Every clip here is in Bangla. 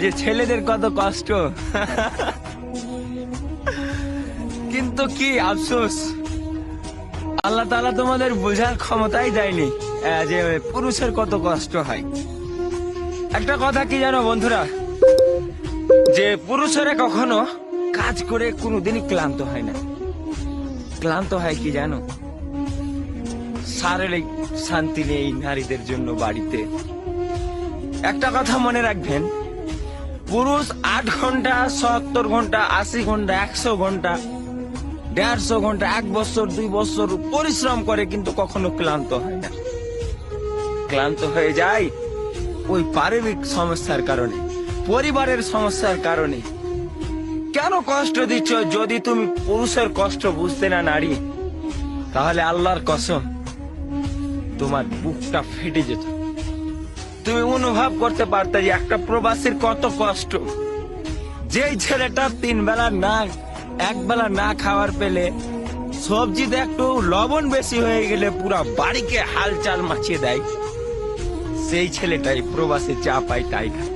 যে ছেলেদের কত কষ্ট। কিন্তু কি আফসোস, আল্লাহ তাআলা তোমাদের বোঝার ক্ষমতাই দেয়নি যে পুরুষের কত কষ্ট হয়। একটা কথা কি জানো বন্ধুরা, যে পুরুষেরা কখনো কাজ করে কোনোদিনই ক্লান্ত হয় না। ক্লান্ত হয় কি জানো, শারীরিক শান্তি নেই নারীদের জন্য বাড়িতে। একটা কথা মনে রাখবেন, পুরুষ 8 ঘন্টা, 70 ঘন্টা, 80 ঘন্টা, 100 ঘন্টা, 150 ঘন্টা, 1 বছর, 2 বছর পরিশ্রম করে, কিন্তু কখনো ক্লান্ত হয় না। ক্লান্ত হয়ে যায় ওই পারিবারিক সমস্যার কারণে, পরিবারের সমস্যার কারণে। কেন কষ্ট দিচ্ছ? যদি তুমি পুরুষের কষ্ট বুঝতে না নারী, তাহলে আল্লাহর কসম তোমার বুকটা ফেটে যেত। তুমি অনুভব করতে পারতে যে একটা প্রবাসীর কত কষ্ট। যেই ছেলেটা 3 বেলা না, 1 বেলা না খাওয়ার পেলে, সবজিতে একটু লবণ বেশি হয়ে গেলে পুরা বাড়িকে হালচাল মাছিয়ে দেয়, সেই ছেলেটাই প্রবাসে যা পায় তাই খায়।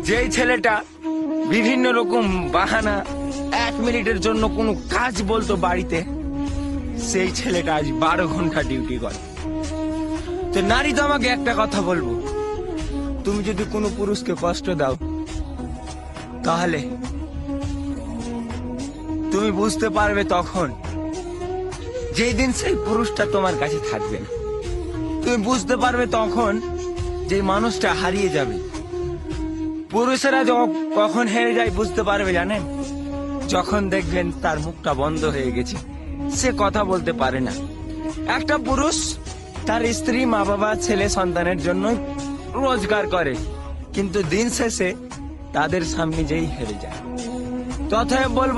যেই ছেলেটা বিভিন্ন রকম বাহানা, 1 মিনিটের জন্য কোনো কাজ বলতো বাড়িতে, সেই ছেলেটা আজ 12 ঘন্টা ডিউটি করে। তো নারী, তো আমাকে একটা কথা বলবো, তুমি যদি কোনো পুরুষকে কষ্ট দাও, তাহলে তুমি বুঝতে পারবে তখন, যেই দিন সেই পুরুষটা তোমার কাছে থাকবে না। তুমি বুঝতে পারবে তখন যে মানুষটা হারিয়ে যাবে। পুরুষেরা কখন হেরে যায় বুঝতে পারবে জানেন? যখন দেখবেন তার মুখটা বন্ধ হয়ে গেছে, সে কথা বলতে পারে না। একটা পুরুষ তার স্ত্রী, মা বাবা, ছেলে সন্তানের জন্য রোজগার করে, কিন্তু দিন শেষে তাদের সামনে যেই হেরে যায়। তথায় বলবো